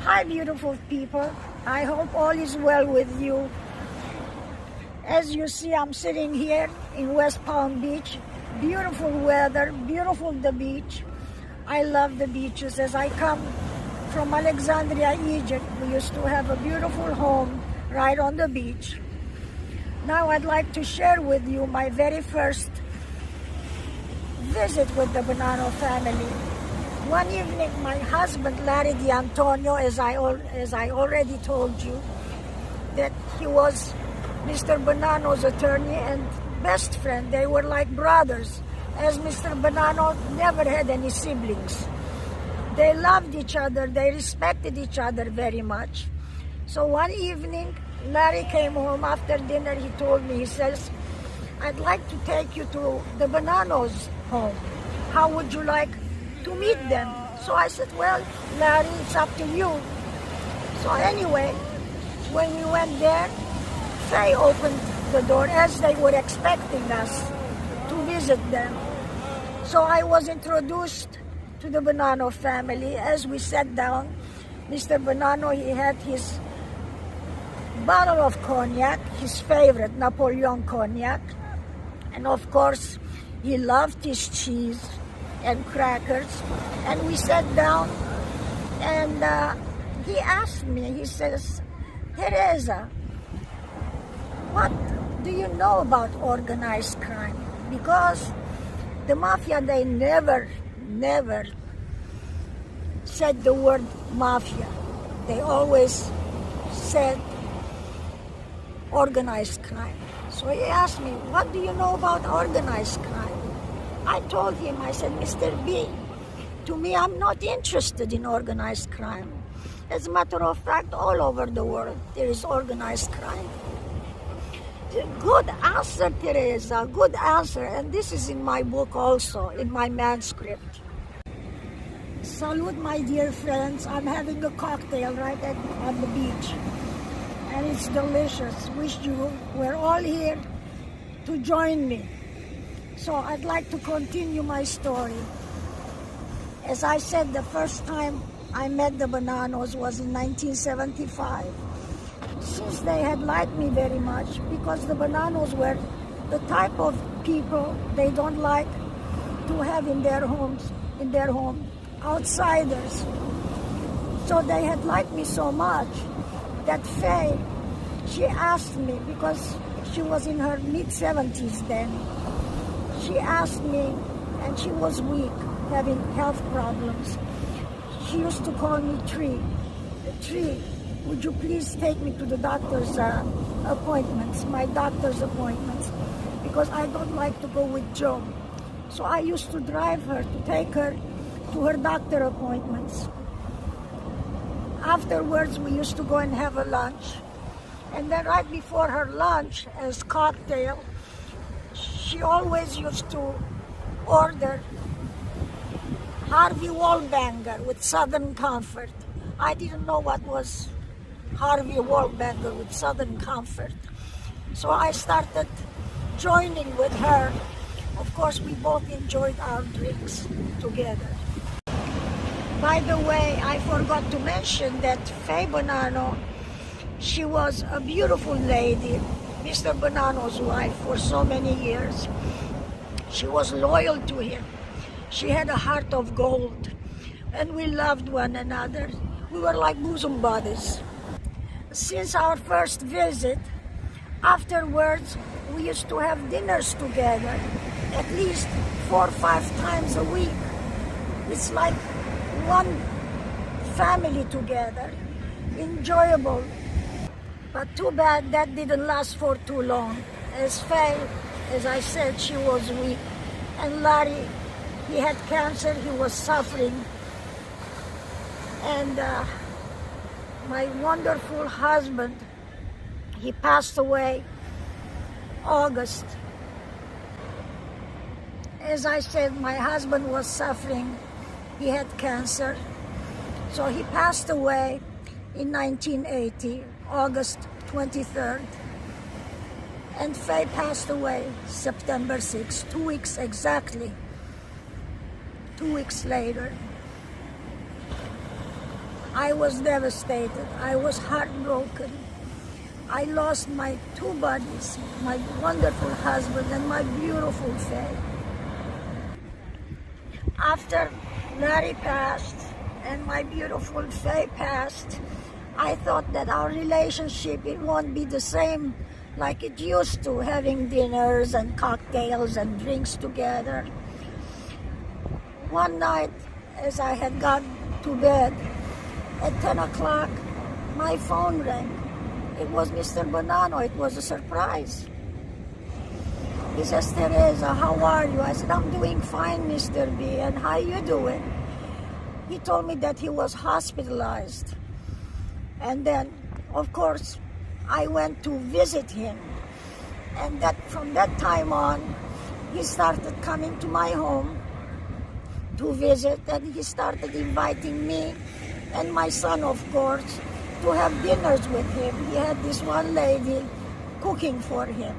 Hi, beautiful people. I hope all is well with you. As you see, I'm sitting here in West Palm Beach. Beautiful weather, beautiful the beach. I love the beaches. As I come from Alexandria, Egypt, we used to have a beautiful home right on the beach. Now I'd like to share with you my very first visit with the Bonanno family. One evening, my husband, Larry D'Antonio, as I already told you, that he was Mr. Bonanno's attorney and best friend. They were like brothers, as Mr. Bonanno never had any siblings. They loved each other, they respected each other very much. So one evening, Larry came home after dinner. He told me, he says, "I'd like to take you to the Bonanno's home. How would you like to meet them?" So I said, "Well, Larry, it's up to you." So anyway, when we went there, Faye opened the door as they were expecting us to visit them. So I was introduced to the Bonanno family. As we sat down, Mr. Bonanno, he had his bottle of cognac, his favorite Napoleon cognac, and of course he loved his cheese and crackers. And we sat down, and he asked me, he says, "Teresa, what do you know about organized crime?" Because the mafia, they never said the word mafia. They always said organized crime. So he asked me, "What do you know about organized crime?" I told him, I said, "Mr. B, to me, I'm not interested in organized crime. As a matter of fact, all over the world, there is organized crime." Good answer, Teresa, good answer. And this is in my book also, in my manuscript. Salute, my dear friends. I'm having a cocktail right on the beach. And it's delicious. Wish you were all here to join me. So I'd like to continue my story. As I said, the first time I met the Bonannos was in 1975. Since they had liked me very much, because the Bonannos were the type of people they don't like to have in their home, outsiders. So they had liked me so much that Faye, she asked me, because she was in her mid-70s then, she asked me, and she was weak, having health problems. She used to call me Tree. "Tree, would you please take me to the doctor's appointments, my doctor's appointments, because I don't like to go with Joe." So I used to drive her, to take her to her doctor appointments. Afterwards, we used to go and have a lunch. And then right before her lunch, as cocktail, she always used to order Harvey Wallbanger with Southern Comfort. I didn't know what was Harvey Wallbanger with Southern Comfort. So I started joining with her. Of course, we both enjoyed our drinks together. By the way, I forgot to mention that Faye Bonanno, she was a beautiful lady, Mr. Bonanno's wife for so many years. She was loyal to him. She had a heart of gold, and we loved one another. We were like bosom buddies. Since our first visit, afterwards, we used to have dinners together, at least 4 or 5 times a week. It's like one family together, enjoyable. But too bad that didn't last for too long. As Faye, as I said, she was weak. And Larry, he had cancer, he was suffering. And my wonderful husband, he passed away August. As I said, my husband was suffering. He had cancer. So he passed away in 1980, August 23rd. And Faye passed away September 6th, 2 weeks exactly. 2 weeks later. I was devastated. I was heartbroken. I lost my two buddies, my wonderful husband and my beautiful Faye. After Larry passed and my beautiful Faye passed, I thought that our relationship, it won't be the same like it used to, having dinners and cocktails and drinks together. One night, as I had gone to bed, at 10 o'clock, my phone rang. It was Mr. Bonanno. It was a surprise. He says, Teresa, how are you? I said, I'm doing fine, Mr. B. And how you doing? He told me that he was hospitalized. And then, of course, I went to visit him. And that from that time on, he started coming to my home to visit, and he started inviting me and my son, of course, to have dinners with him. He had this one lady cooking for him.